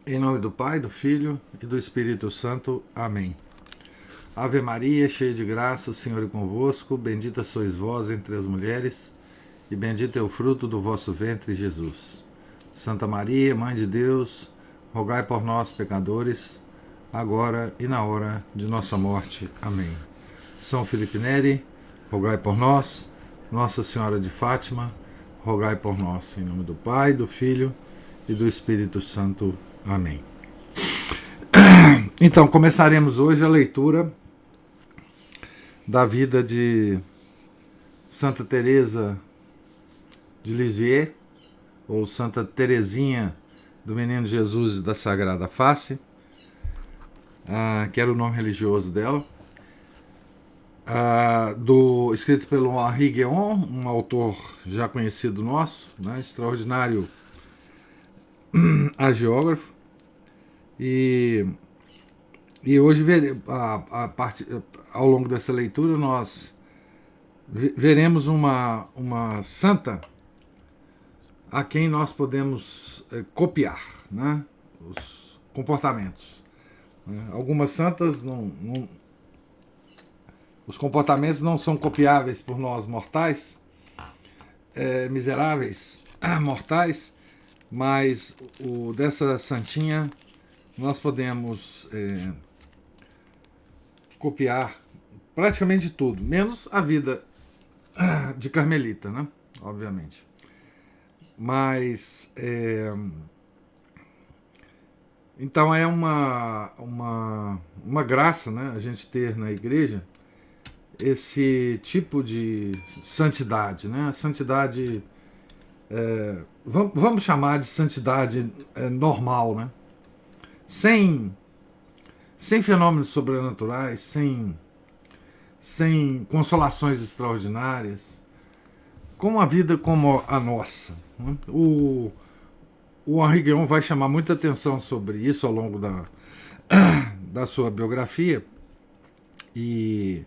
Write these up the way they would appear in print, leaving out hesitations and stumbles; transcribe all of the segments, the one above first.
Em nome do Pai, do Filho e do Espírito Santo. Amém. Ave Maria, cheia de graça, o Senhor é convosco. Bendita sois vós entre as mulheres, e bendito é o fruto do vosso ventre, Jesus. Santa Maria, Mãe de Deus, rogai por nós, pecadores, agora e na hora de nossa morte. Amém. São Felipe Neri, rogai por nós. Nossa Senhora de Fátima, rogai por nós. Em nome do Pai, do Filho e do Espírito Santo. Amém. Então, começaremos hoje a leitura da vida de Santa Teresa de Lisieux, ou Santa Teresinha do Menino Jesus da Sagrada Face, que era o nome religioso dela, escrito pelo Henri Guéon, um autor já conhecido nosso, né, extraordinário hagiógrafo. E hoje, ao longo dessa leitura, nós veremos uma santa a quem nós podemos copiar, né, os comportamentos. Algumas santas, os comportamentos não são copiáveis por nós mortais, miseráveis, mortais, mas dessa santinha nós podemos copiar praticamente tudo, menos a vida de Carmelita, né? Obviamente. Mas então é uma graça, né, a gente ter na igreja esse tipo de santidade, né? A santidade, vamos chamar de santidade normal, né? Sem fenômenos sobrenaturais, sem consolações extraordinárias, com uma vida como a nossa, né? O Henri Guéon vai chamar muita atenção sobre isso ao longo da sua biografia, e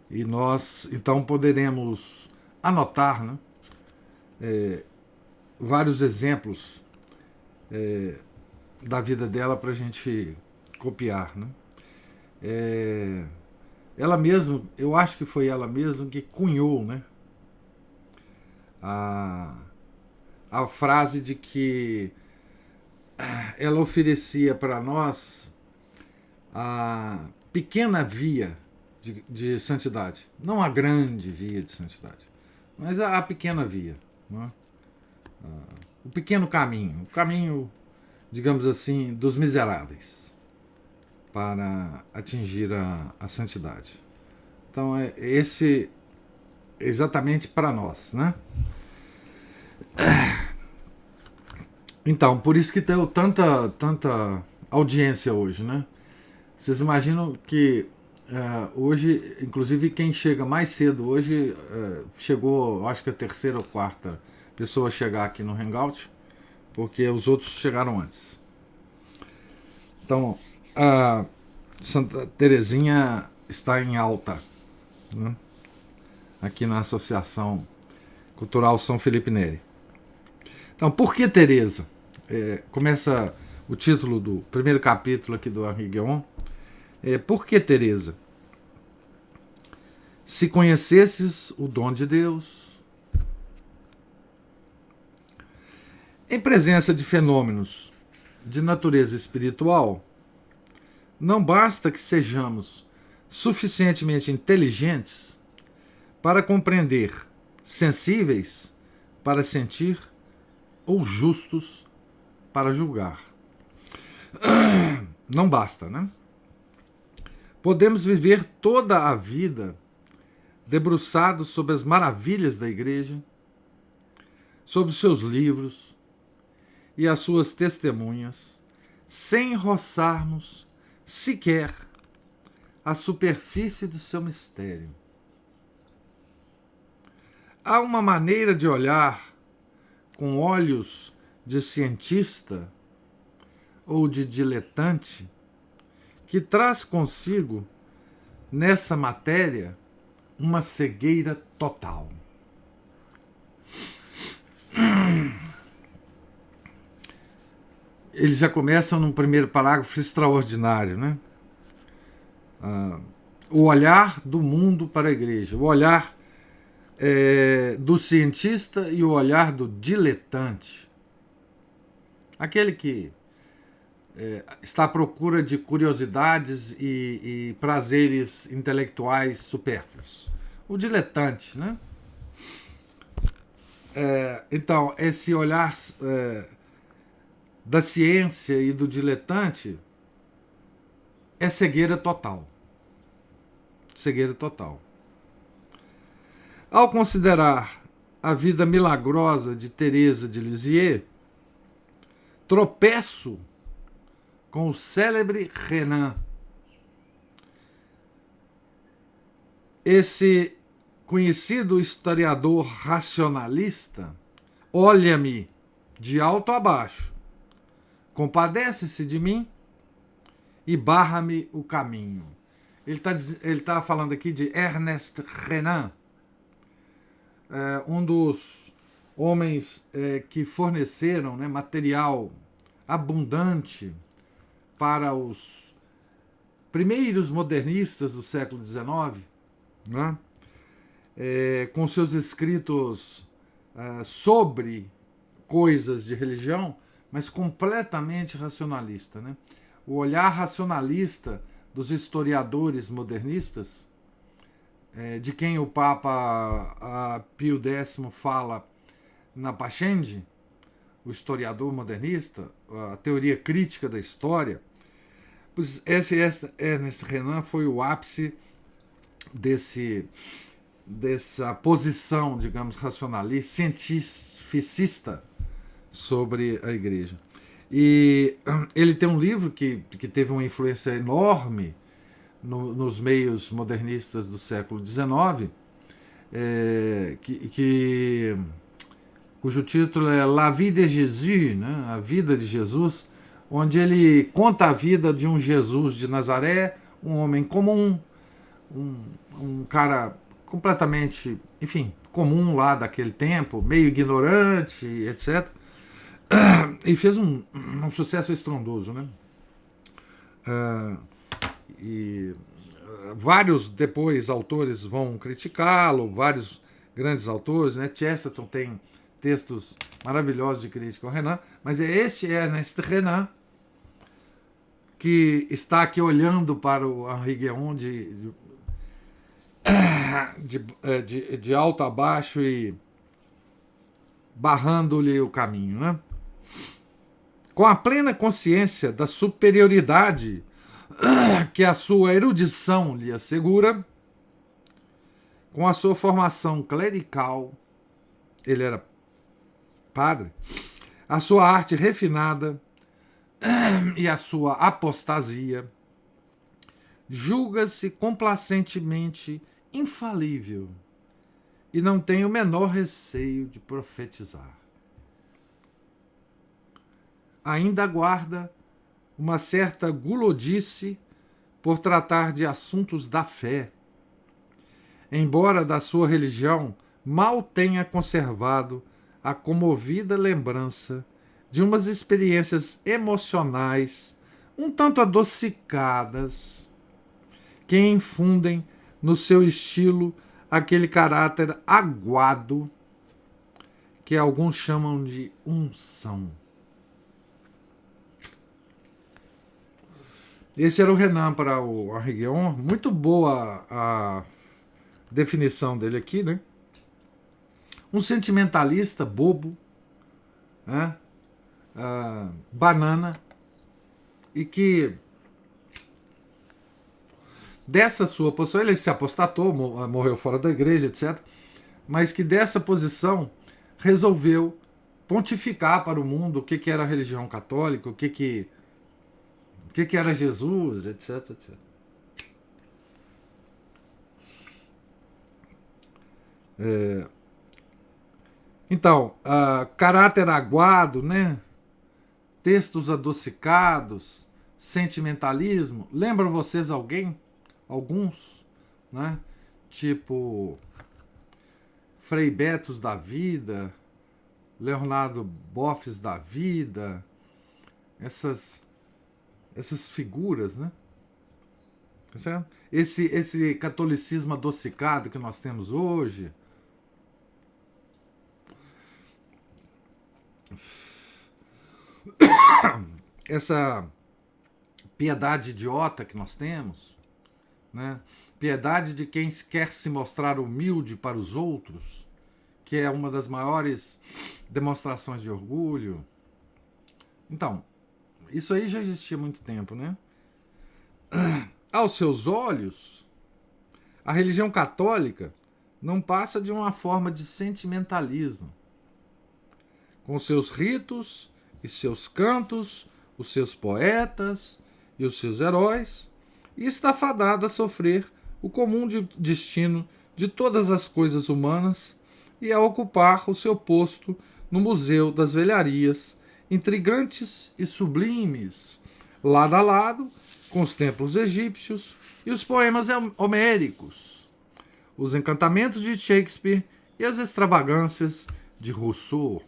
nós então poderemos anotar, né, vários exemplos da vida dela para a gente copiar, né? Ela mesma, eu acho que foi ela mesma que cunhou, né, a frase de que ela oferecia para nós a pequena via de santidade, não a grande via de santidade, mas a pequena via, né? O pequeno caminho, o caminho, digamos assim, dos miseráveis para atingir a santidade. Então esse exatamente para nós, né? Então, por isso que tem tanta audiência hoje, né? Vocês imaginam que hoje, inclusive quem chega mais cedo hoje, chegou, acho que a terceira ou quarta pessoa a chegar aqui no Hangout, porque os outros chegaram antes. Então, a Santa Teresinha está em alta, né, aqui na Associação Cultural São Felipe Neri. Então, por que Teresa? Começa o título do primeiro capítulo aqui do Henri Guéon. Por que Teresa? Se conhecesses o dom de Deus, em presença de fenômenos de natureza espiritual, não basta que sejamos suficientemente inteligentes para compreender, sensíveis para sentir ou justos para julgar. Não basta, né? Podemos viver toda a vida debruçados sobre as maravilhas da igreja, sobre os seus livros e as suas testemunhas, sem roçarmos sequer a superfície do seu mistério. Há uma maneira de olhar com olhos de cientista ou de diletante que traz consigo, nessa matéria, uma cegueira total. eles já começam num primeiro parágrafo extraordinário, né? O olhar do mundo para a igreja, o olhar do cientista e o olhar do diletante. Aquele que está à procura de curiosidades e prazeres intelectuais supérfluos. O diletante, né? Então, esse olhar da ciência e do diletante é cegueira total. Cegueira total. Ao considerar a vida milagrosa de Teresa de Lisieux, tropeço com o célebre Renan. Esse conhecido historiador racionalista olha-me de alto a baixo, compadece-se de mim e barra-me o caminho. Ele tá falando aqui de Ernest Renan, um dos homens que forneceram, né, material abundante para os primeiros modernistas do século XIX, né, com seus escritos sobre coisas de religião, mas completamente racionalista, né? O olhar racionalista dos historiadores modernistas, de quem o Papa Pio X fala na Pascendi, o historiador modernista, a teoria crítica da história. Esse Ernest Renan foi o ápice dessa posição, digamos, racionalista, cientificista sobre a igreja. E ele tem um livro que teve uma influência enorme nos meios modernistas do século XIX, cujo título é La Vie de Jésus, né? A Vida de Jesus, onde ele conta a vida de um Jesus de Nazaré, um homem comum, um cara completamente, enfim, comum lá daquele tempo, meio ignorante, etc. E fez um sucesso estrondoso, né? E vários depois autores vão criticá-lo, vários grandes autores, né? Chesterton tem textos maravilhosos de crítica ao Renan, mas é este Ernest Renan que está aqui olhando para o Henri Guéon de alto a baixo e barrando-lhe o caminho, né? Com a plena consciência da superioridade que a sua erudição lhe assegura, com a sua formação clerical, ele era padre, a sua arte refinada e a sua apostasia, julga-se complacentemente infalível e não tem o menor receio de profetizar. Ainda guarda uma certa gulodice por tratar de assuntos da fé, embora da sua religião mal tenha conservado a comovida lembrança de umas experiências emocionais um tanto adocicadas que infundem no seu estilo aquele caráter aguado que alguns chamam de unção. Esse era o Renan para o Henri Guéon. Muito boa a definição dele aqui, né? Um sentimentalista bobo, né? Banana, e que dessa sua posição, ele se apostatou, morreu fora da igreja, etc., mas que dessa posição resolveu pontificar para o mundo o que era a religião católica, o que era Jesus, etc, etc. Então, caráter aguado, né? Textos adocicados, sentimentalismo. Lembram vocês alguém? Alguns, né? Tipo Frei Betos da vida, Leonardo Boffes da vida, essas figuras, né? Tá certo? Esse catolicismo adocicado que nós temos hoje, essa piedade idiota que nós temos, né? Piedade de quem quer se mostrar humilde para os outros, que é uma das maiores demonstrações de orgulho. Então, isso aí já existia há muito tempo, né? Aos seus olhos, a religião católica não passa de uma forma de sentimentalismo, com seus ritos e seus cantos, os seus poetas e os seus heróis, e está fadada a sofrer o comum destino de todas as coisas humanas e a ocupar o seu posto no Museu das Velharias, intrigantes e sublimes, lado a lado com os templos egípcios e os poemas homéricos, os encantamentos de Shakespeare e as extravagâncias de Rousseau,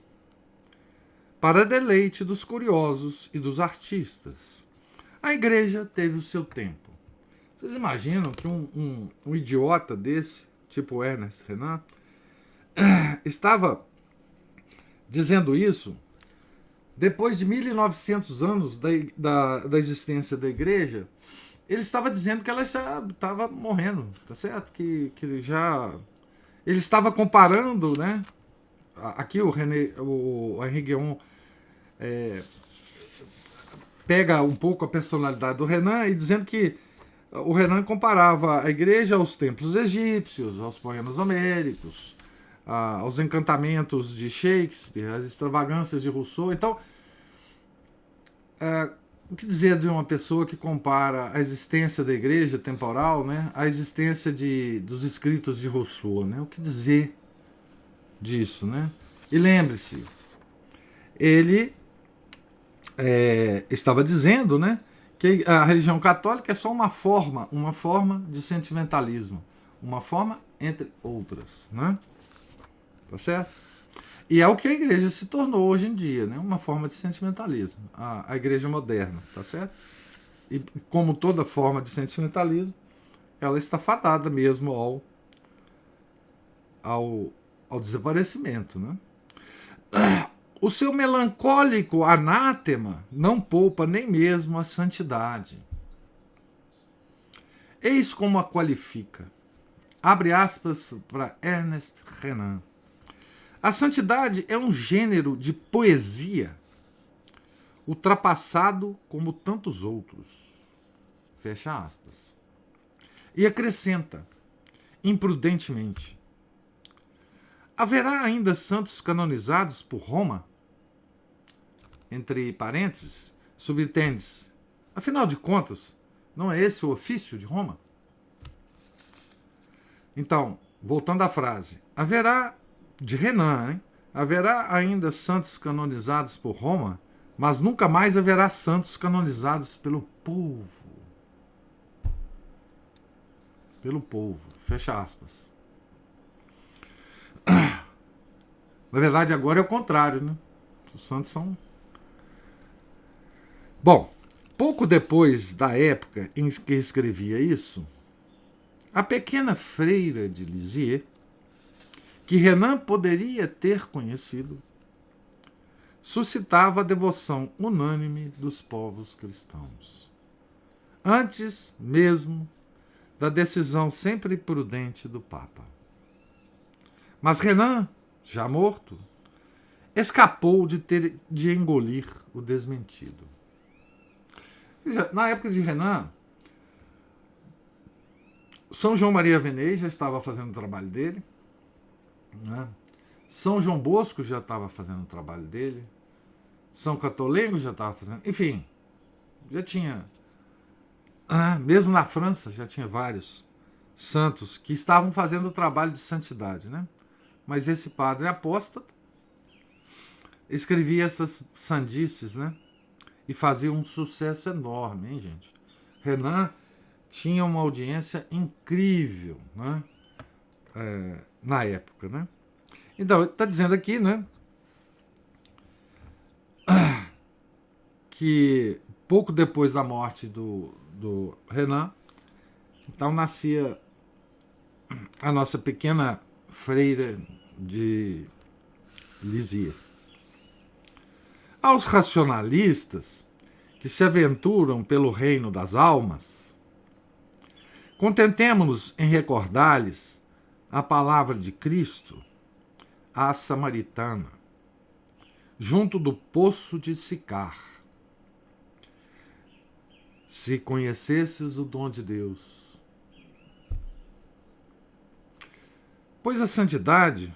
para deleite dos curiosos e dos artistas. A igreja teve o seu tempo. Vocês imaginam que um idiota desse, tipo Ernest Renan, estava dizendo isso depois de 1900 anos da existência da igreja? Ele estava dizendo que ela já estava morrendo, tá certo? Que ele estava comparando, né? Aqui o Henri Guéon pega um pouco a personalidade do Renan e dizendo que o Renan comparava a igreja aos templos egípcios, aos poemas homéricos, aos encantamentos de Shakespeare, às extravagâncias de Rousseau. Então, o que dizer de uma pessoa que compara a existência da igreja temporal, né, à existência dos escritos de Rousseau? Né? O que dizer disso? Né? E lembre-se, ele estava dizendo, né, que a religião católica é só uma forma de sentimentalismo, uma forma entre outras, né? Tá certo? E é o que a igreja se tornou hoje em dia, né? Uma forma de sentimentalismo, a igreja moderna, tá certo? E como toda forma de sentimentalismo, ela está fadada mesmo ao desaparecimento, né? O seu melancólico anátema não poupa nem mesmo a santidade. Eis como a qualifica. Abre aspas para Ernest Renan. A santidade é um gênero de poesia ultrapassado como tantos outros. Fecha aspas. E acrescenta, imprudentemente: haverá ainda santos canonizados por Roma? Entre parênteses, subtende-se: afinal de contas, não é esse o ofício de Roma? Então, voltando à frase, haverá, de Renan, hein? Haverá ainda santos canonizados por Roma, mas nunca mais haverá santos canonizados pelo povo. Pelo povo. Fecha aspas. Na verdade, agora é o contrário, né? Os santos são... Bom, pouco depois da época em que escrevia isso, a pequena freira de Lisieux, que Renan poderia ter conhecido, suscitava a devoção unânime dos povos cristãos, antes mesmo da decisão sempre prudente do Papa. Mas Renan, já morto, escapou de engolir o desmentido. Na época de Renan, São João Maria Vianney já estava fazendo o trabalho dele, né? São João Bosco já estava fazendo o trabalho dele, São Catolengo já estava fazendo, enfim, já tinha, mesmo na França já tinha vários santos que estavam fazendo o trabalho de santidade, né? Mas esse padre apóstata escrevia essas sandices, né? E fazia um sucesso enorme, hein, gente? Renan tinha uma audiência incrível, né? Na época, né? Então, está dizendo aqui, né? que pouco depois da morte do Renan, então nascia a nossa pequena freira de Lisieux. Aos racionalistas que se aventuram pelo reino das almas, contentemo-nos em recordar-lhes a palavra de Cristo à samaritana, junto do poço de Sicar. Se conhecesses o dom de Deus. Pois a santidade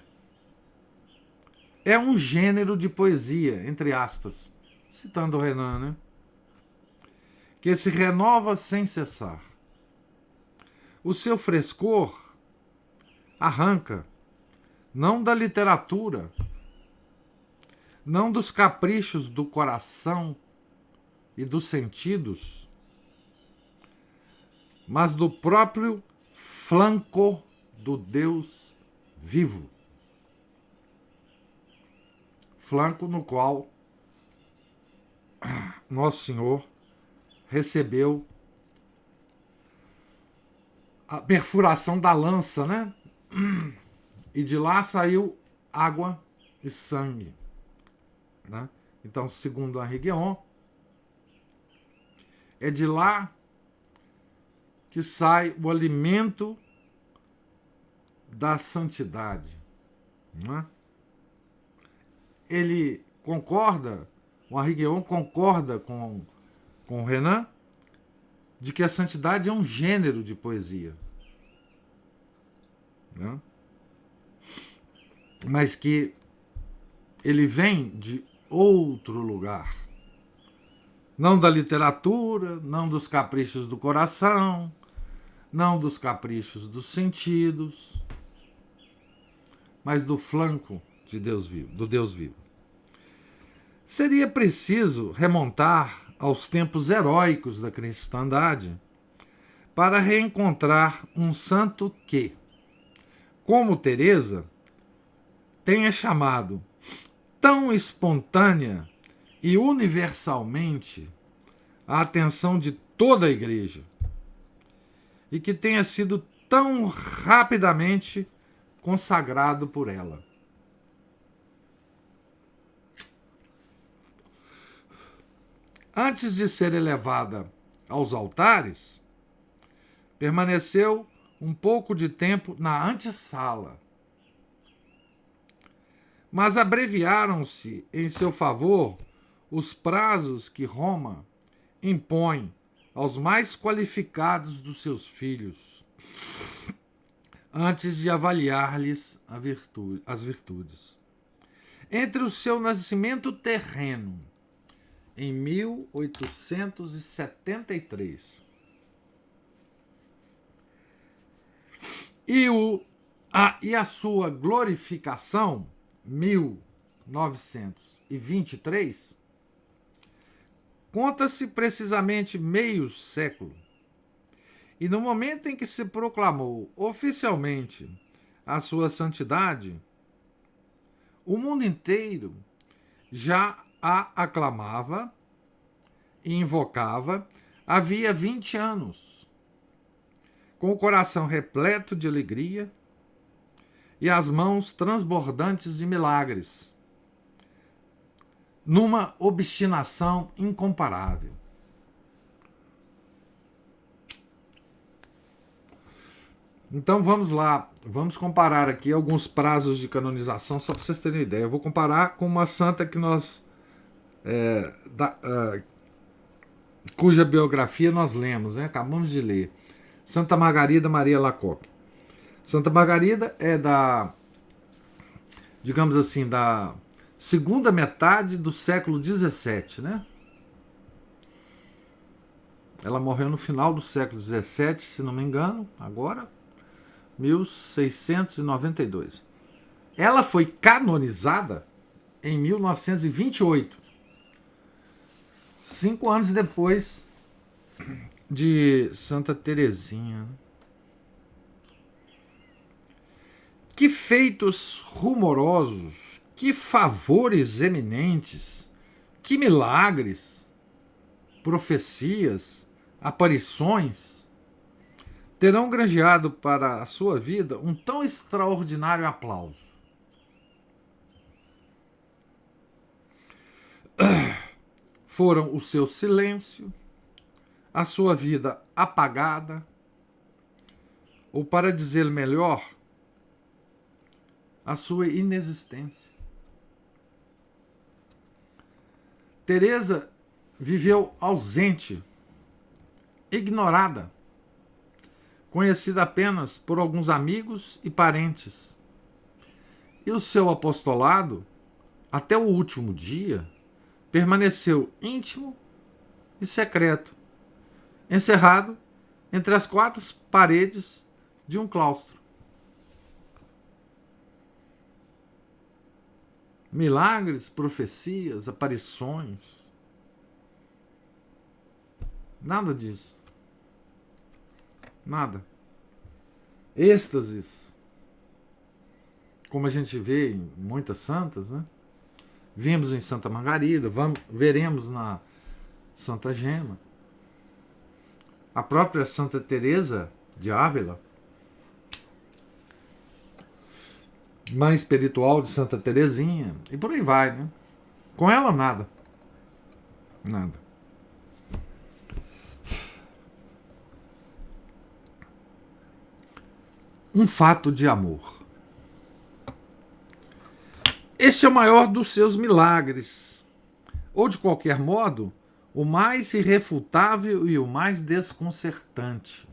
é um gênero de poesia, entre aspas, citando o Renan, né? Que se renova sem cessar. O seu frescor arranca não da literatura, não dos caprichos do coração e dos sentidos, mas do próprio flanco do Deus vivo. Flanco no qual Nosso Senhor recebeu a perfuração da lança, né? E de lá saiu água e sangue, né? Então, segundo Henri Guéon, é de lá que sai o alimento da santidade, não é? Ele concorda, o Henri Guéon concorda com o Renan, de que a santidade é um gênero de poesia, né? Mas que ele vem de outro lugar, não da literatura, não dos caprichos do coração, não dos caprichos dos sentidos, mas do flanco de Deus vivo, do Deus vivo. Seria preciso remontar aos tempos heróicos da cristandade para reencontrar um santo que, como Teresa, tenha chamado tão espontânea e universalmente a atenção de toda a Igreja e que tenha sido tão rapidamente consagrado por ela. Antes de ser elevada aos altares, permaneceu um pouco de tempo na antessala. Mas abreviaram-se em seu favor os prazos que Roma impõe aos mais qualificados dos seus filhos, antes de avaliar-lhes as virtudes. Entre o seu nascimento terreno, em 1873, e a sua glorificação, 1923, conta-se precisamente meio século. E no momento em que se proclamou oficialmente a sua santidade, o mundo inteiro já a aclamava e invocava havia 20 anos, com o coração repleto de alegria e as mãos transbordantes de milagres, numa obstinação incomparável. Então vamos lá, vamos comparar aqui alguns prazos de canonização, só para vocês terem uma ideia. Eu vou comparar com uma santa que nós cuja biografia nós lemos, né? Acabamos de ler. Santa Margarida Maria Alacoque. Santa Margarida é digamos assim, da segunda metade do século XVII, né? Ela morreu no final do século XVII, se não me engano, agora, 1692. Ela foi canonizada em 1928, 5 anos depois de Santa Teresinha. Que feitos rumorosos, que favores eminentes, que milagres profecias, aparições, terão granjeado para a sua vida um tão extraordinário aplauso. Foram o seu silêncio, a sua vida apagada, ou, para dizer melhor, a sua inexistência. Teresa viveu ausente, ignorada, conhecida apenas por alguns amigos e parentes. E o seu apostolado, até o último dia, permaneceu íntimo e secreto, encerrado entre as quatro paredes de um claustro. Milagres, profecias, aparições, nada disso. Nada. Êxtases, como a gente vê em muitas santas, né? Vimos em Santa Margarida, veremos na Santa Gema. A própria Santa Teresa de Ávila, mãe espiritual de Santa Teresinha, e por aí vai, né? Com ela, nada. Nada. Um fato de amor. Este é o maior dos seus milagres, ou de qualquer modo, o mais irrefutável e o mais desconcertante.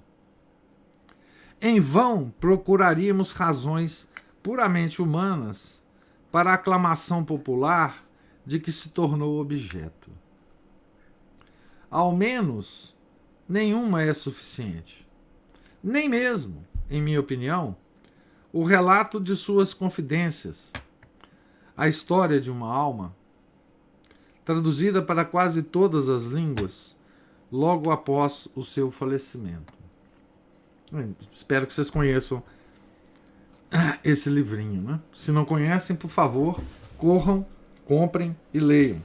Em vão procuraríamos razões puramente humanas para a aclamação popular de que se tornou objeto. Ao menos, nenhuma é suficiente. Nem mesmo, em minha opinião, o relato de suas confidências, a história de uma alma, traduzida para quase todas as línguas, logo após o seu falecimento. Espero que vocês conheçam esse livrinho, né? Se não conhecem, por favor, corram, comprem e leiam.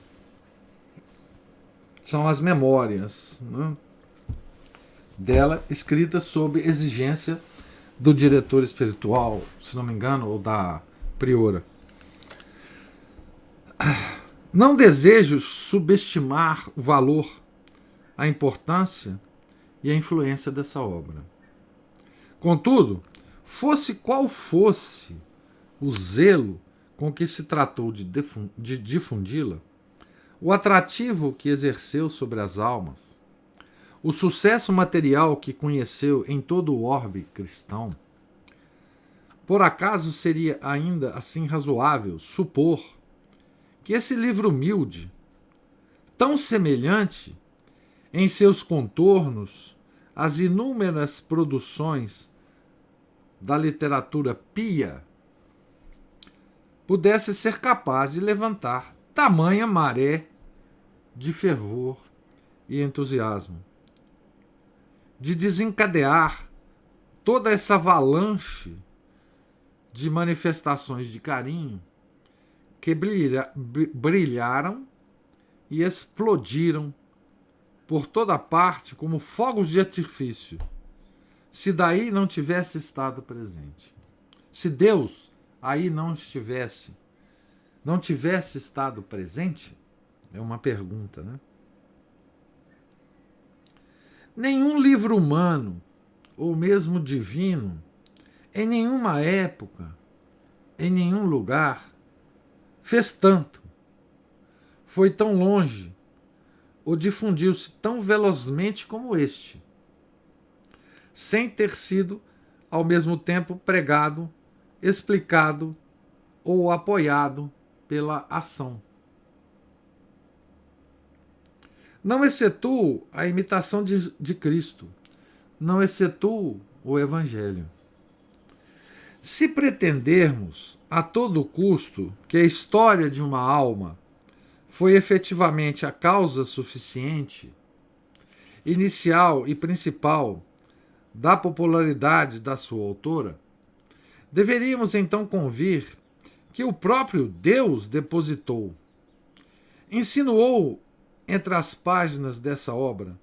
São as memórias, né, dela, escritas sob exigência do diretor espiritual, se não me engano, ou da priora. Não desejo subestimar o valor, a importância e a influência dessa obra. Contudo, fosse qual fosse o zelo com que se tratou de difundi-la, o atrativo que exerceu sobre as almas, o sucesso material que conheceu em todo o orbe cristão, por acaso seria ainda assim razoável supor que esse livro humilde, tão semelhante em seus contornos às inúmeras produções da literatura pia, pudesse ser capaz de levantar tamanha maré de fervor e entusiasmo, de desencadear toda essa avalanche de manifestações de carinho que brilharam e explodiram por toda parte como fogos de artifício, se daí não tivesse estado presente. Se Deus aí não tivesse estado presente, é uma pergunta, né? Nenhum livro humano, ou mesmo divino, em nenhuma época, em nenhum lugar, fez tanto, foi tão longe, ou difundiu-se tão velozmente como este, sem ter sido, ao mesmo tempo, pregado, explicado ou apoiado pela ação. Não excetuo a imitação de Cristo, não excetuo o Evangelho. Se pretendermos a todo custo que a história de uma alma foi efetivamente a causa suficiente, inicial e principal da popularidade da sua autora, deveríamos então convir que o próprio Deus depositou, insinuou entre as páginas dessa obra,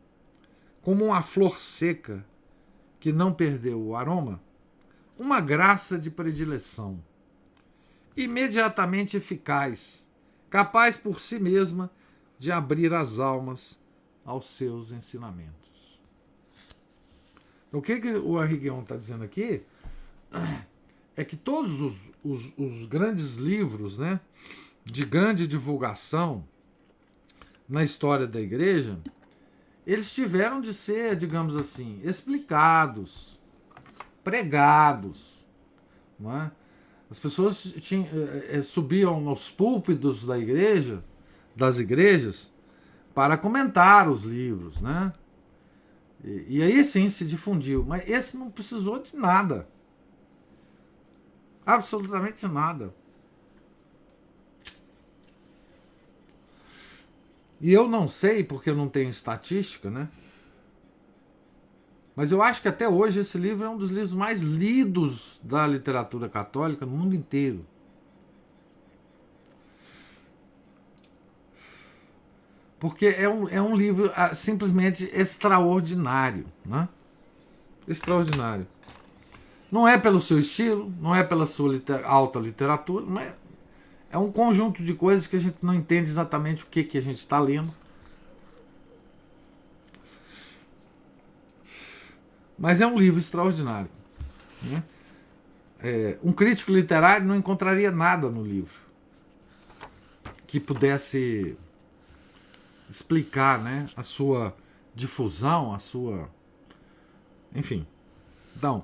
como uma flor seca que não perdeu o aroma, uma graça de predileção, imediatamente eficaz, capaz por si mesma de abrir as almas aos seus ensinamentos. O que o Henri Guéon está dizendo aqui é que todos os grandes livros, né, de grande divulgação na história da igreja, eles tiveram de ser, digamos assim, explicados, pregados. Não é? As pessoas subiam nos púlpitos das igrejas, para comentar os livros, né? E aí sim se difundiu. Mas esse não precisou de nada. Absolutamente nada. E eu não sei, porque eu não tenho estatística, né? Mas eu acho que até hoje esse livro é um dos livros mais lidos da literatura católica no mundo inteiro. Porque é um livro simplesmente extraordinário, né? Extraordinário. Não é pelo seu estilo, não é pela sua alta literatura, mas é um conjunto de coisas que a gente não entende exatamente o que a gente está lendo. Mas é um livro extraordinário, né? Um crítico literário não encontraria nada no livro que pudesse explicar, né, a sua difusão, a sua... Enfim. Então,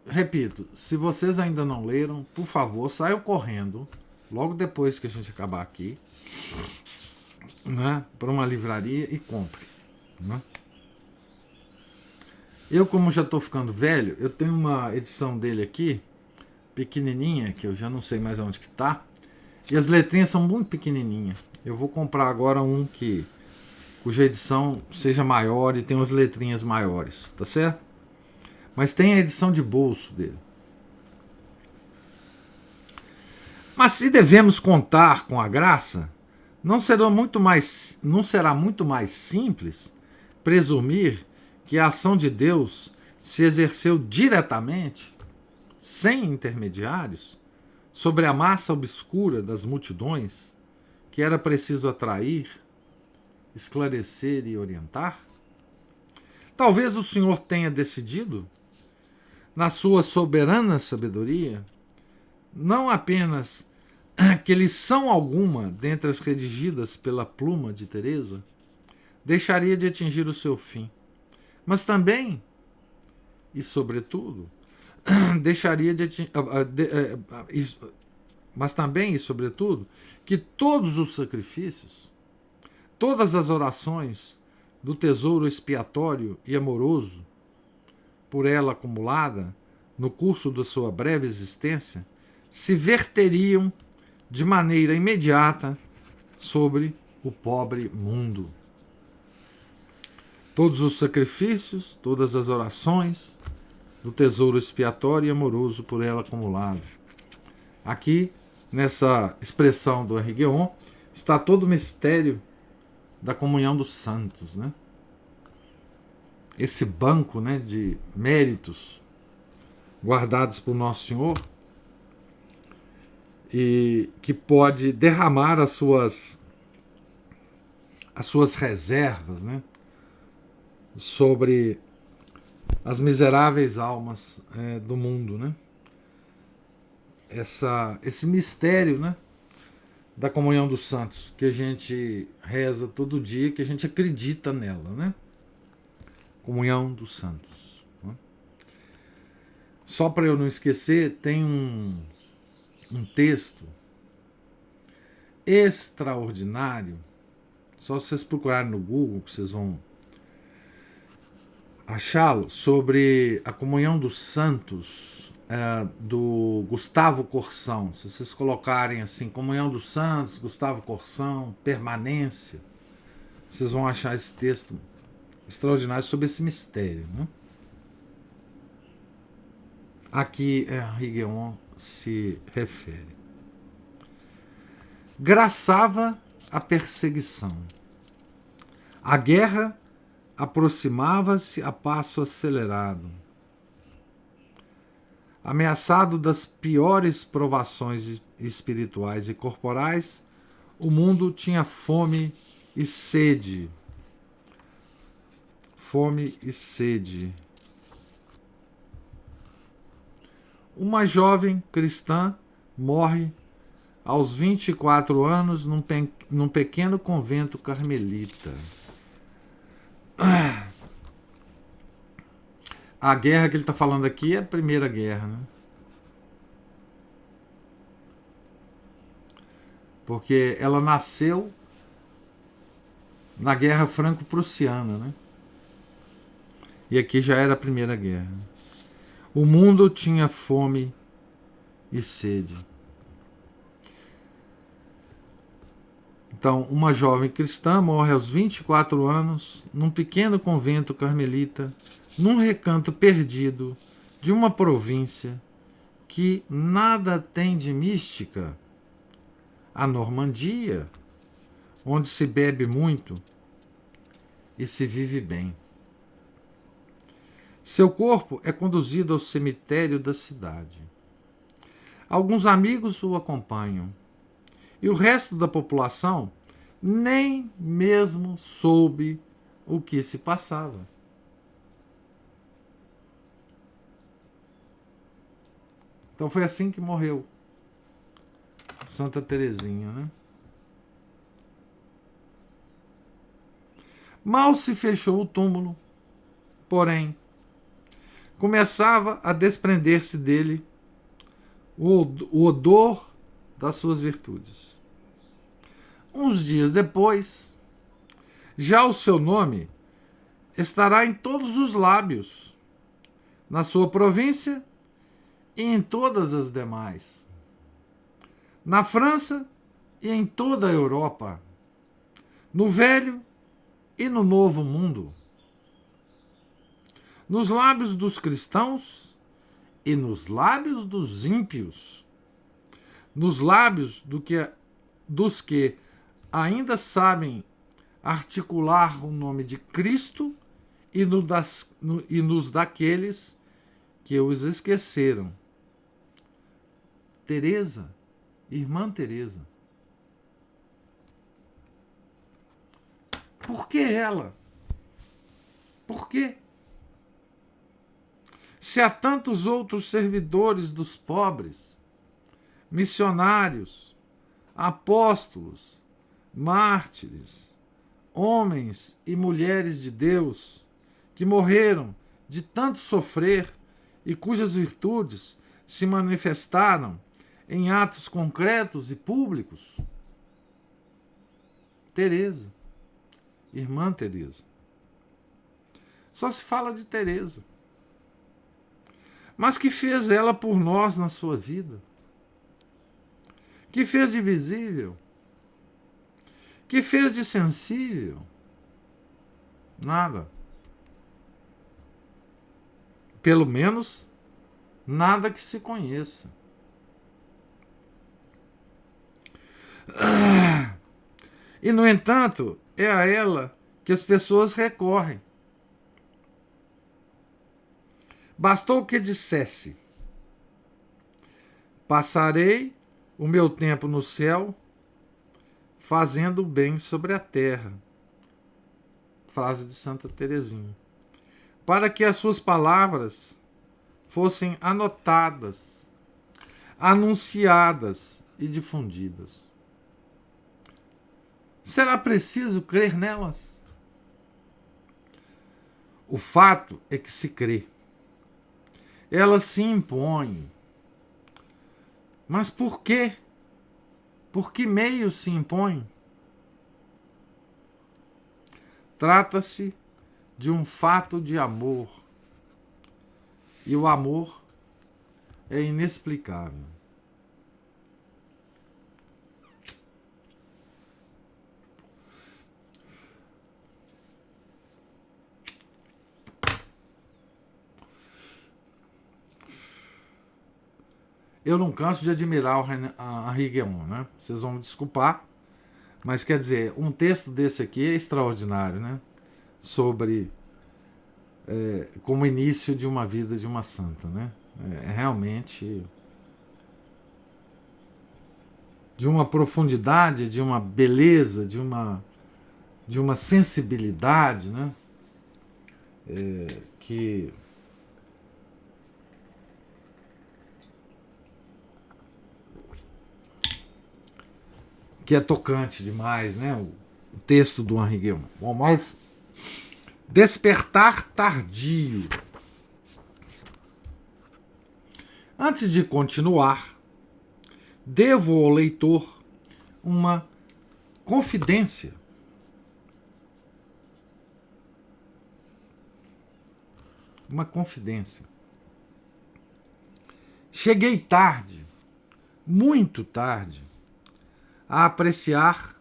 repito, se vocês ainda não leram, por favor, saiam correndo, logo depois que a gente acabar aqui, né, para uma livraria e compre. Né? Eu, como já estou ficando velho, eu tenho uma edição dele aqui, pequenininha, que eu já não sei mais onde que está, e as letrinhas são muito pequenininhas. Eu vou comprar agora um cuja edição seja maior e tem umas letrinhas maiores, tá certo? Mas tem a edição de bolso dele. Mas se devemos contar com a graça, não será muito mais simples presumir que a ação de Deus se exerceu diretamente, sem intermediários, sobre a massa obscura das multidões que era preciso atrair, esclarecer e orientar? Talvez o Senhor tenha decidido, na sua soberana sabedoria, não apenas que lição alguma dentre as redigidas pela pluma de Teresa deixaria de atingir o seu fim, mas também e sobretudo que todos os sacrifícios, todas as orações do tesouro expiatório e amoroso por ela acumulada no curso da sua breve existência se verteriam de maneira imediata sobre o pobre mundo. Todos os sacrifícios, todas as orações do tesouro expiatório e amoroso por ela acumulado. Aqui, nessa expressão do Henri Guéon, está todo o mistério da comunhão dos santos, né? Esse banco, né, de méritos guardados por Nosso Senhor e que pode derramar as suas reservas, né, sobre as miseráveis almas do mundo, né? Esse mistério, né, da comunhão dos santos, que a gente reza todo dia, que a gente acredita nela, né? Comunhão dos santos. Né? Só para eu não esquecer, tem um texto extraordinário, só se vocês procurarem no Google que vocês vão achá-lo, sobre a comunhão dos santos, do Gustavo Corsão. Se vocês colocarem assim, comunhão dos santos, Gustavo Corsão, permanência, vocês vão achar esse texto extraordinário sobre esse mistério. Né? Aqui Henri Guéon se refere. Graçava a perseguição, A guerra aproximava-se a passo acelerado. Ameaçado das piores provações espirituais e corporais, o mundo tinha fome e sede. Fome e sede. Uma jovem cristã morre aos 24 anos num pequeno convento carmelita. A guerra que ele está falando aqui é a Primeira Guerra, né? Porque ela nasceu na Guerra Franco-Prussiana, né? E aqui já era a Primeira Guerra. O mundo tinha fome e sede. Então, uma jovem cristã morre aos 24 anos num pequeno convento carmelita, num recanto perdido de uma província que nada tem de mística. A Normandia, onde se bebe muito e se vive bem. Seu corpo é conduzido ao cemitério da cidade. Alguns amigos o acompanham. E o resto da população nem mesmo soube o que se passava. Então foi assim que morreu Santa Teresinha, né? Mal se fechou o túmulo, porém, começava a desprender-se dele o odor das suas virtudes. Uns dias depois, já o seu nome estará em todos os lábios, na sua província e em todas as demais, na França e em toda a Europa, no Velho e no Novo Mundo, nos lábios dos cristãos e nos lábios dos ímpios, nos lábios dos que ainda sabem articular o nome de Cristo e nos daqueles que os esqueceram. Teresa, irmã Teresa. Por que ela? Por quê? Se há tantos outros servidores dos pobres, missionários, apóstolos, mártires, homens e mulheres de Deus, que morreram de tanto sofrer e cujas virtudes se manifestaram em atos concretos e públicos. Teresa, irmã Teresa. Só se fala de Teresa. Mas que fez ela por nós na sua vida? Que fez de visível? Que fez de sensível? Nada. Pelo menos, nada que se conheça. E, no entanto, é a ela que as pessoas recorrem. Bastou que dissesse: passarei o meu tempo no céu fazendo o bem sobre a terra. Frase de Santa Teresinha. Para que as suas palavras fossem anotadas, anunciadas e difundidas. Será preciso crer nelas? O fato é que se crê. Elas se impõem. Mas por quê? Por que meio se impõe? Trata-se de um fato de amor. E o amor é inexplicável. Eu não canso de admirar o Henri Guéon, né? Vocês vão me desculpar, Mas quer dizer, um texto desse aqui é extraordinário, né? Sobre como início de uma vida de uma santa, né? É realmente de uma profundidade, de uma beleza, de uma sensibilidade, né? Que é tocante demais, né? O texto do Henri Guillemot. Bom, mas despertar tardio. Antes de continuar, devo ao leitor uma confidência. Uma confidência. Cheguei tarde, muito tarde, a apreciar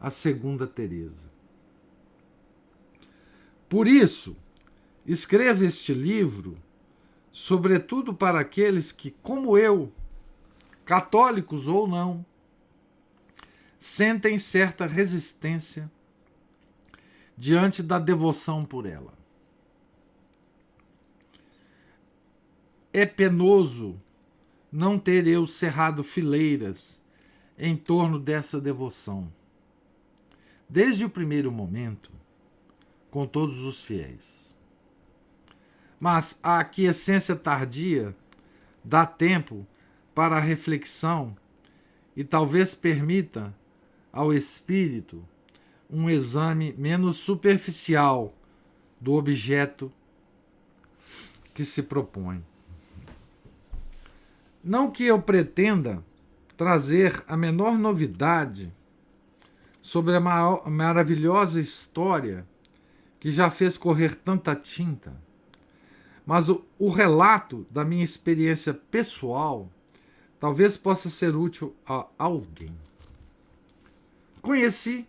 a segunda Teresa. Por isso, escrevo este livro, sobretudo para aqueles que, como eu, católicos ou não, sentem certa resistência diante da devoção por ela. É penoso não ter eu cerrado fileiras em torno dessa devoção, desde o primeiro momento, com todos os fiéis. Mas a aquiescência tardia dá tempo para a reflexão e talvez permita ao espírito um exame menos superficial do objeto que se propõe. Não que eu pretenda trazer a menor novidade sobre a maravilhosa história que já fez correr tanta tinta, mas o relato da minha experiência pessoal talvez possa ser útil a alguém. Conheci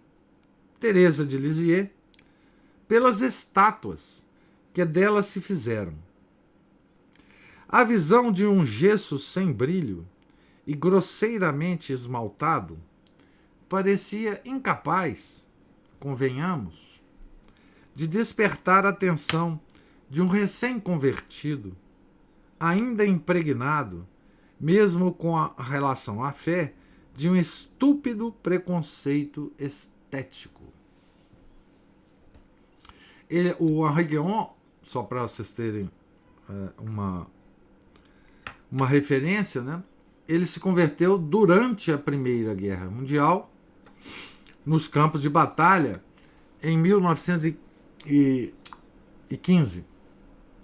Teresa de Lisieux pelas estátuas que dela se fizeram. A visão de um gesso sem brilho e grosseiramente esmaltado parecia incapaz, convenhamos, de despertar a atenção de um recém-convertido, ainda impregnado, mesmo com a relação à fé, de um estúpido preconceito estético. O Henri Guillemot, só para vocês terem uma referência, né? Ele se converteu durante a Primeira Guerra Mundial, nos campos de batalha, em 1915.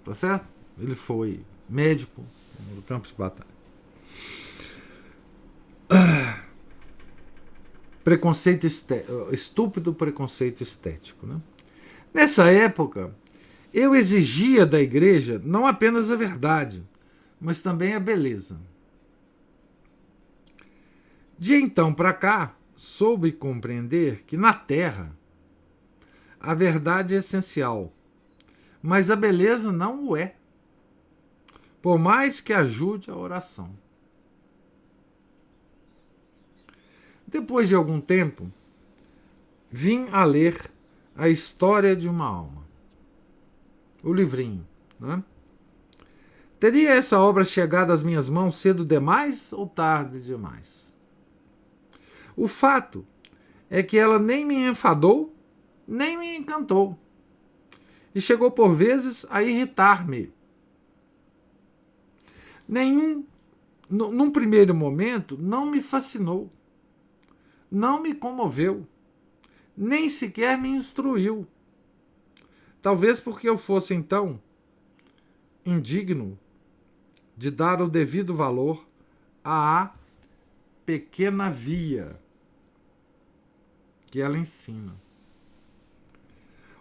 Tá certo? Ele foi médico no campo de batalha. Estúpido preconceito estético, né? Nessa época, eu exigia da igreja não apenas a verdade, mas também a beleza. De então para cá, soube compreender que na Terra a verdade é essencial, mas a beleza não o é, por mais que ajude a oração. Depois de algum tempo, vim a ler A História de uma Alma, o livrinho, né? Teria essa obra chegado às minhas mãos cedo demais ou tarde demais? O fato é que ela nem me enfadou, nem me encantou, e chegou por vezes a irritar-me. Num primeiro momento, não me fascinou, não me comoveu, nem sequer me instruiu. Talvez porque eu fosse, então, indigno de dar o devido valor à pequena via que ela ensina.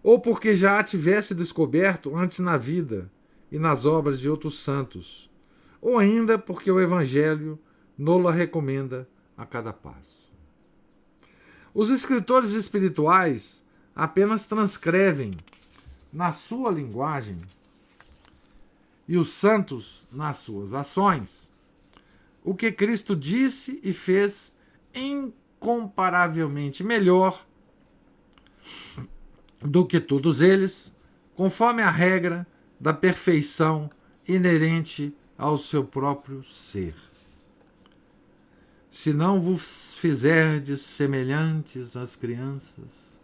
Ou porque já a tivesse descoberto antes na vida e nas obras de outros santos, ou ainda porque o Evangelho nola recomenda a cada passo. Os escritores espirituais apenas transcrevem na sua linguagem e os santos nas suas ações o que Cristo disse e fez em incomparavelmente melhor do que todos eles, conforme a regra da perfeição inerente ao seu próprio ser. Se não vos fizerdes semelhantes às crianças,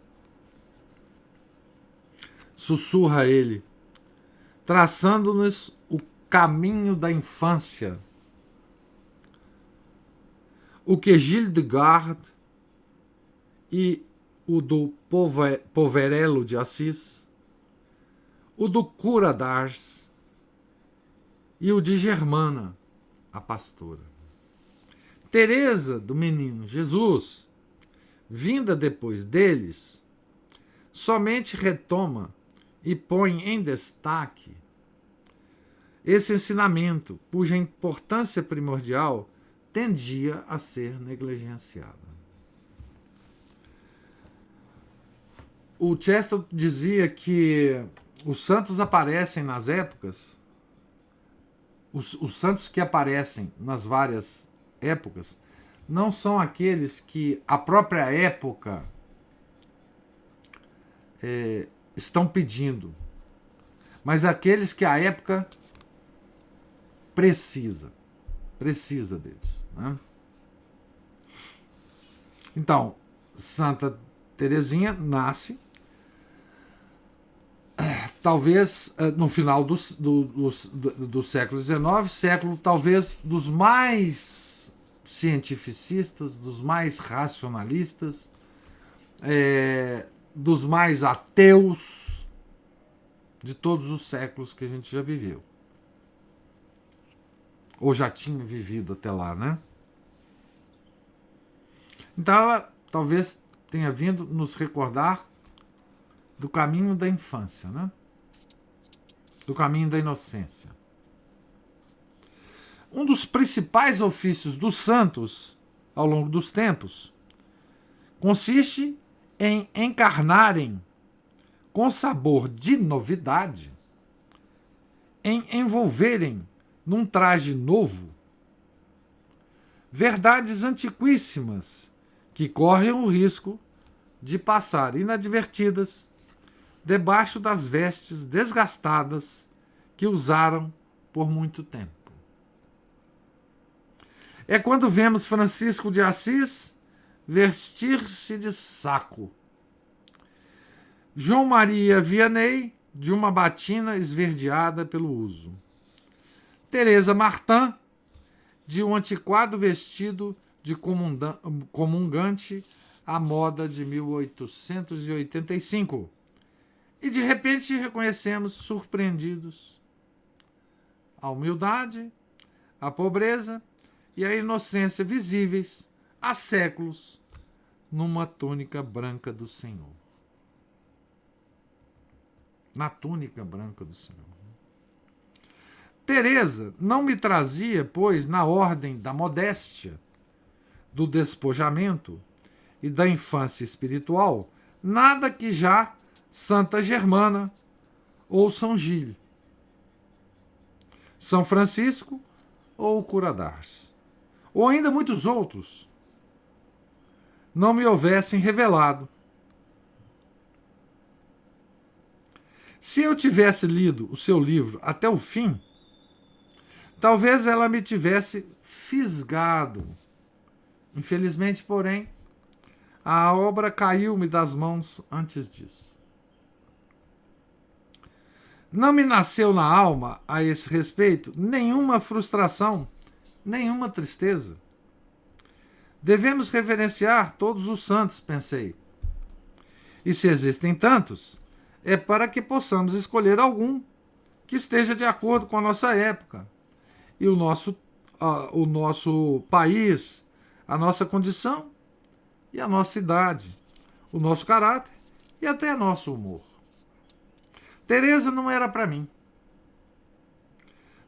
sussurra ele, traçando-nos o caminho da infância. O que Gilles de Garde e o do Poverello de Assis, o do Cura d'Ars e o de Germana, a pastora. Teresa do Menino Jesus, vinda depois deles, somente retoma e põe em destaque esse ensinamento, cuja importância primordial tendia a ser negligenciada. O Chesterton dizia que os santos aparecem nas épocas, os santos que aparecem nas várias épocas, não são aqueles que a própria época estão pedindo, mas aqueles que a época precisa deles, né? Então, Santa Teresinha nasce talvez no final do século XIX, século talvez dos mais cientificistas, dos mais racionalistas, dos mais ateus de todos os séculos que a gente já viveu. Ou já tinha vivido até lá, né? Então ela talvez tenha vindo nos recordar do caminho da infância, né? Do caminho da inocência. Um dos principais ofícios dos santos ao longo dos tempos consiste em encarnarem com sabor de novidade, em envolverem num traje novo verdades antiquíssimas que correm o risco de passar inadvertidas debaixo das vestes desgastadas que usaram por muito tempo. É quando vemos Francisco de Assis vestir-se de saco, João Maria Vianney de uma batina esverdeada pelo uso, Teresa Martin de um antiquado vestido de comungante à moda de 1885. E de repente reconhecemos, surpreendidos, a humildade, a pobreza e a inocência visíveis há séculos numa túnica branca do Senhor. Na túnica branca do Senhor. Teresa não me trazia, pois, na ordem da modéstia, do despojamento e da infância espiritual, nada que já Santa Germana ou São Gilles, São Francisco ou o Cura d'Ars, ou ainda muitos outros, não me houvessem revelado. Se eu tivesse lido o seu livro até o fim, talvez ela me tivesse fisgado. Infelizmente, porém, a obra caiu-me das mãos antes disso. Não me nasceu na alma, a esse respeito, nenhuma frustração, nenhuma tristeza. Devemos reverenciar todos os santos, pensei. E se existem tantos, é para que possamos escolher algum que esteja de acordo com a nossa época e o nosso país, a nossa condição e a nossa idade, o nosso caráter e até nosso humor. Teresa não era para mim.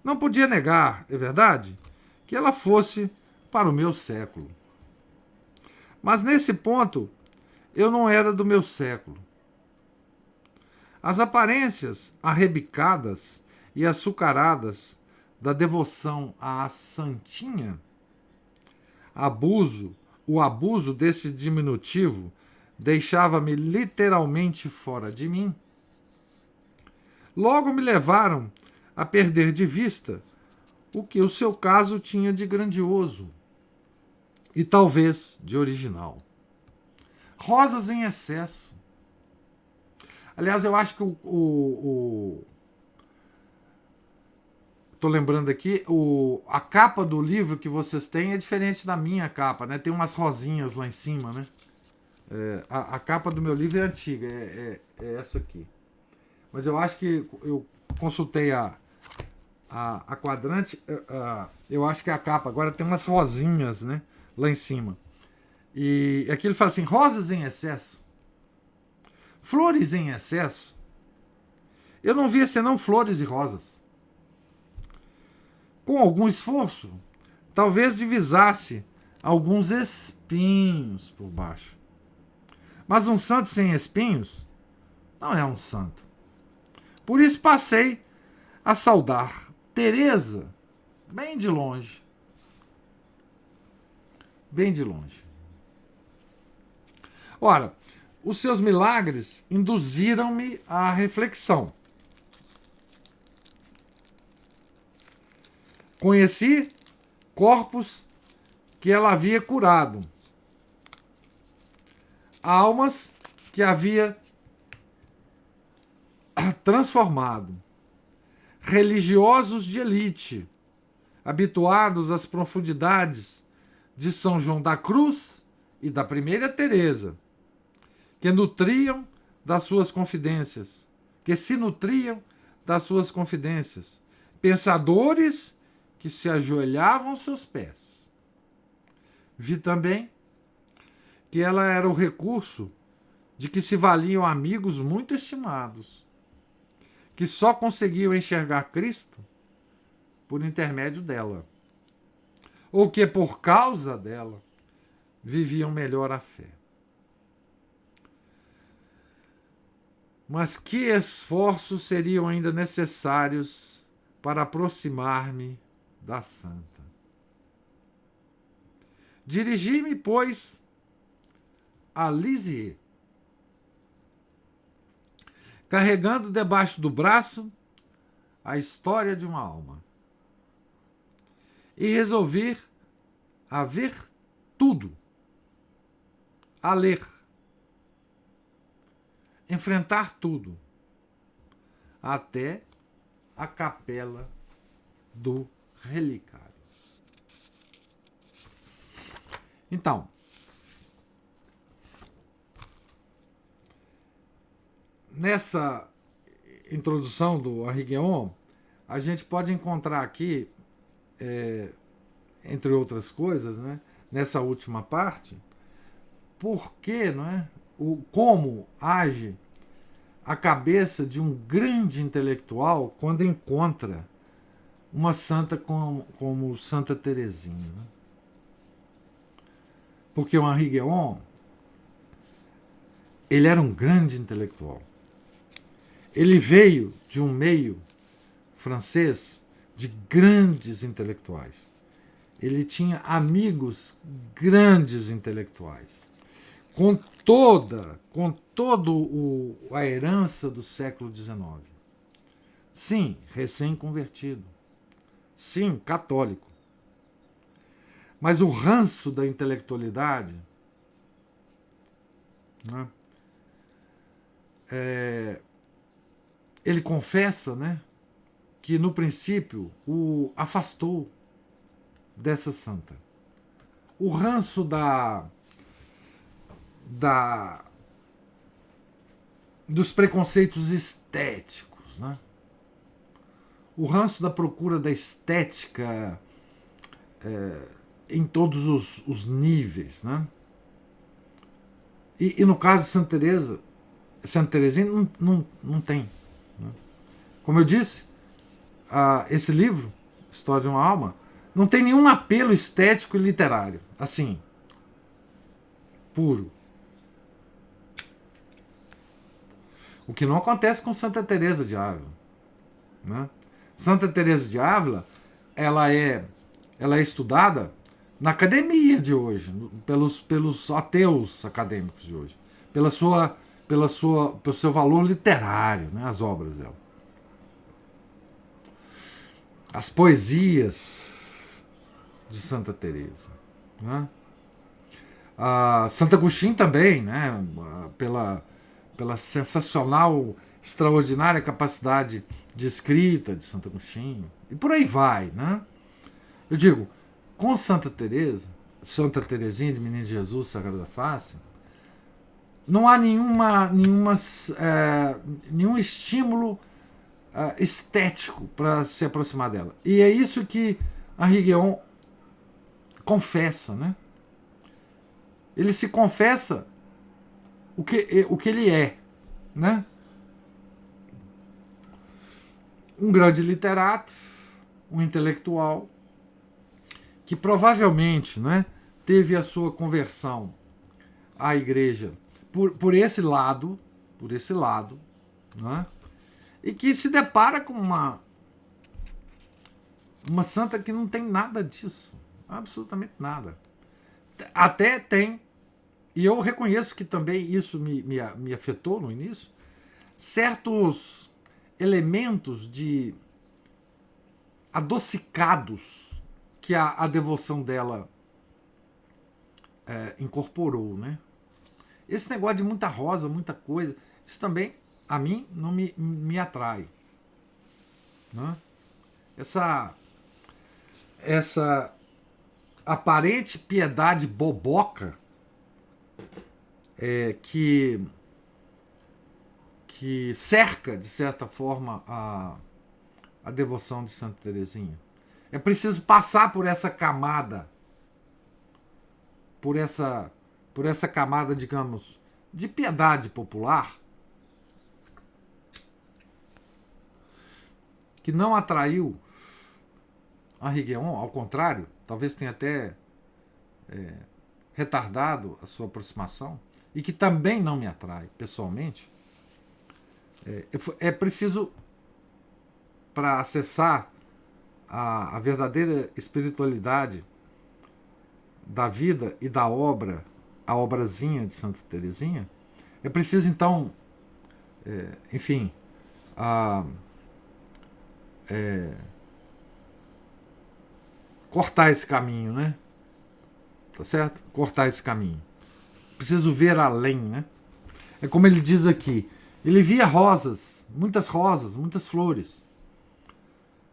Não podia negar, é verdade, que ela fosse para o meu século. Mas nesse ponto, eu não era do meu século. As aparências arrebicadas e açucaradas da devoção à santinha, abuso o abuso desse diminutivo deixava-me literalmente fora de mim, logo me levaram a perder de vista o que o seu caso tinha de grandioso e talvez de original. Rosas em excesso. Aliás, eu acho que tô lembrando aqui, a capa do livro que vocês têm é diferente da minha capa, né? Tem umas rosinhas lá em cima, né? A capa do meu livro é antiga, é essa aqui. Mas eu acho que eu consultei a quadrante, eu acho que é a capa. Agora tem umas rosinhas, né? Lá em cima. E aqui ele fala assim: rosas em excesso, flores em excesso. Eu não via senão flores e rosas. Com algum esforço, talvez divisasse alguns espinhos por baixo. Mas um santo sem espinhos não é um santo. Por isso passei a saudar Teresa bem de longe. Bem de longe. Ora, os seus milagres induziram-me à reflexão. Conheci corpos que ela havia curado, almas que havia transformado, religiosos de elite, habituados às profundidades de São João da Cruz e da Primeira Teresa, que nutriam das suas confidências, que se nutriam das suas confidências, pensadores que se ajoelhavam aos seus pés. Vi também que ela era o recurso de que se valiam amigos muito estimados, que só conseguiam enxergar Cristo por intermédio dela, ou que por causa dela viviam melhor a fé. Mas que esforços seriam ainda necessários para aproximar-me da santa? Dirigi-me, pois, a Lisieux, carregando debaixo do braço a história de uma alma, e resolvi a ver tudo, a ler, enfrentar tudo, até a capela do relicário. Então, nessa introdução do Henri Guéon, a gente pode encontrar aqui, entre outras coisas, né, nessa última parte, não é, como age a cabeça de um grande intelectual quando encontra uma santa como Santa Teresinha. Né? Porque o Henri Guéon, ele era um grande intelectual. Ele veio de um meio francês de grandes intelectuais. Ele tinha amigos grandes intelectuais. Com toda a herança do século XIX. Sim, recém-convertido. Sim, católico. Mas o ranço da intelectualidade, né, ele confessa, né, que no princípio o afastou dessa santa. O ranço dos preconceitos estéticos, né? O ranço da procura da estética em todos os níveis, né? E no caso de Santa Teresinha não tem. Né? Como eu disse, esse livro, História de uma Alma, não tem nenhum apelo estético e literário, assim, puro. O que não acontece com Santa Teresa de Ávila. Né? Santa Teresa de Ávila, ela é estudada na academia de hoje, pelos ateus acadêmicos de hoje, pelo seu valor literário, né, as obras dela. As poesias de Santa Teresa, né? Santo Agostinho também, né? Pela sensacional, extraordinária capacidade de escrita de Santo Agostinho. E por aí vai, né? Eu digo, com Santa Teresa, Santa Teresinha de Menino Jesus, Sagrada Face, não há nenhum estímulo estético para se aproximar dela. E é isso que Henri Guéon confessa, né? Ele se confessa o que ele é, né? Um grande literato, um intelectual, que provavelmente, né, teve a sua conversão à igreja por esse lado, né? E que se depara com uma santa que não tem nada disso, absolutamente nada. Até tem, e eu reconheço que também isso me afetou no início, certos elementos de adocicados que a devoção dela incorporou, né? Esse negócio de muita rosa, muita coisa, isso também a mim não me atrai, né? Essa aparente piedade boboca que cerca, de certa forma, a devoção de Santa Teresinha. É preciso passar por essa camada, por essa camada, digamos, de piedade popular, que não atraiu Henri Guéon, ao contrário, talvez tenha até retardado a sua aproximação, e que também não me atrai pessoalmente. É preciso, para acessar a verdadeira espiritualidade da vida e da obra, a obrazinha de Santa Teresinha, é preciso então, enfim, cortar esse caminho, né? Tá certo? Cortar esse caminho. Preciso ver além, né? É como ele diz aqui, ele via rosas, muitas flores.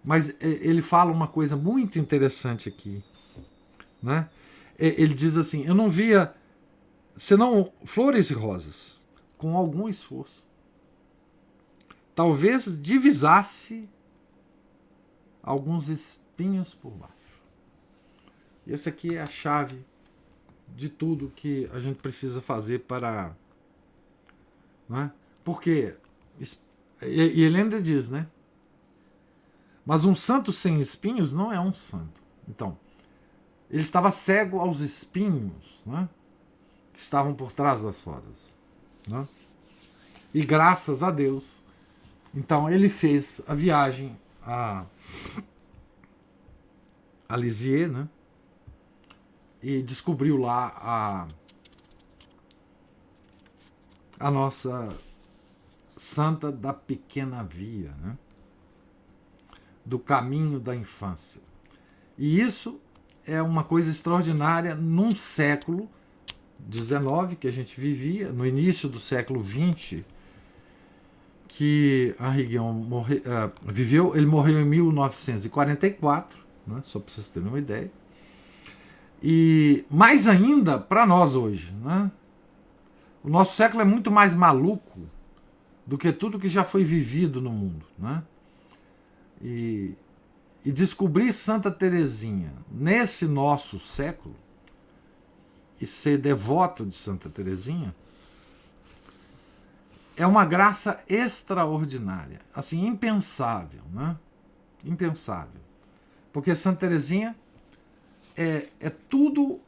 Mas ele fala uma coisa muito interessante aqui, né? Ele diz assim, eu não via senão flores e rosas, com algum esforço. Talvez divisasse alguns espinhos por baixo. E essa aqui é a chave de tudo que a gente precisa fazer para... Né? Porque, e ele ainda diz, né? Mas um santo sem espinhos não é um santo. Então, ele estava cego aos espinhos, né, que estavam por trás das rosas, né? E graças a Deus, então ele fez a viagem a Lisieux, né? E descobriu lá a nossa santa da pequena via, né? Do caminho da infância. E isso é uma coisa extraordinária num século XIX que a gente vivia, no início do século XX, que Henri Guéon viveu. Ele morreu em 1944, né, só para vocês terem uma ideia. E mais ainda para nós hoje, né? O nosso século é muito mais maluco do que tudo que já foi vivido no mundo, né? E descobrir Santa Teresinha nesse nosso século e ser devoto de Santa Teresinha é uma graça extraordinária, assim, impensável, né? Impensável. Porque Santa Teresinha é tudo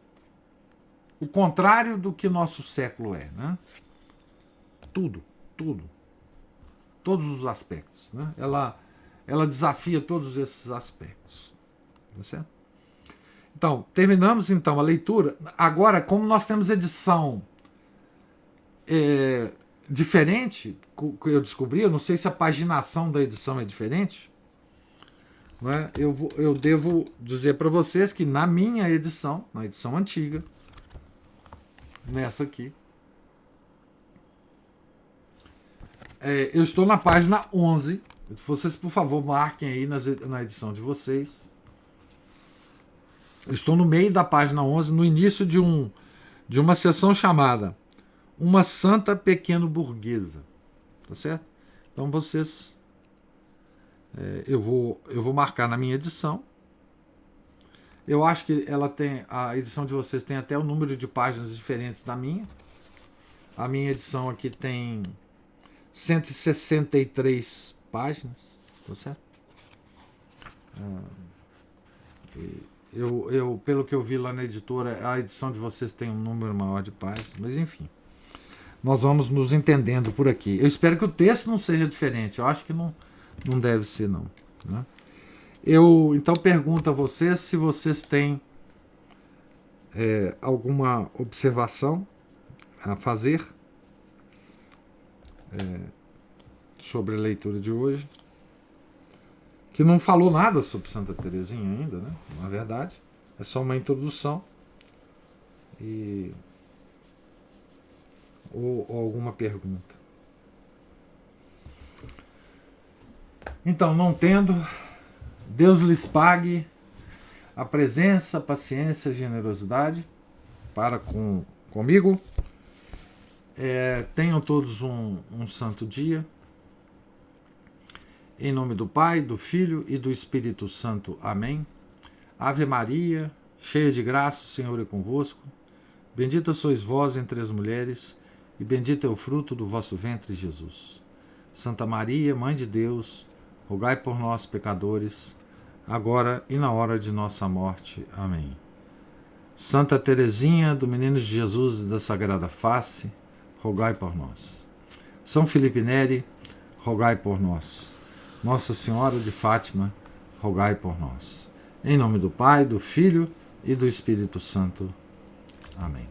o contrário do que nosso século é, né? Tudo. Todos os aspectos, né? Ela desafia todos esses aspectos. Tá certo? Então, terminamos então a leitura. Agora, como nós temos edição diferente, que eu descobri, eu não sei se a paginação da edição é diferente, não é? Eu devo dizer para vocês que na minha edição, na edição antiga, nessa aqui, eu estou na página 11. Vocês, por favor, marquem aí na edição de vocês. Eu estou no meio da página 11, no início de uma sessão chamada Uma Santa Pequeno Burguesa. Tá certo? Então vocês... eu vou marcar na minha edição. Eu acho que a edição de vocês tem até o número de páginas diferentes da minha. A minha edição aqui tem 163 páginas, tá certo? Pelo que eu vi lá na editora, a edição de vocês tem um número maior de páginas, mas enfim. Nós vamos nos entendendo por aqui. Eu espero que o texto não seja diferente. Eu acho que não deve ser, não. Né? Eu então pergunto a vocês se vocês têm alguma observação a fazer sobre a leitura de hoje, que não falou nada sobre Santa Teresinha ainda, né? Na verdade, é só uma introdução ou alguma pergunta. Então, não tendo, Deus lhes pague a presença, a paciência, a generosidade para comigo. Tenham todos um santo dia. Em nome do Pai, do Filho e do Espírito Santo. Amém. Ave Maria, cheia de graça, o Senhor é convosco. Bendita sois vós entre as mulheres, e bendito é o fruto do vosso ventre, Jesus. Santa Maria, Mãe de Deus, rogai por nós, pecadores, agora e na hora de nossa morte. Amém. Santa Teresinha do Menino de Jesus e da Sagrada Face, rogai por nós. São Felipe Neri, rogai por nós. Nossa Senhora de Fátima, rogai por nós. Em nome do Pai, do Filho e do Espírito Santo. Amém.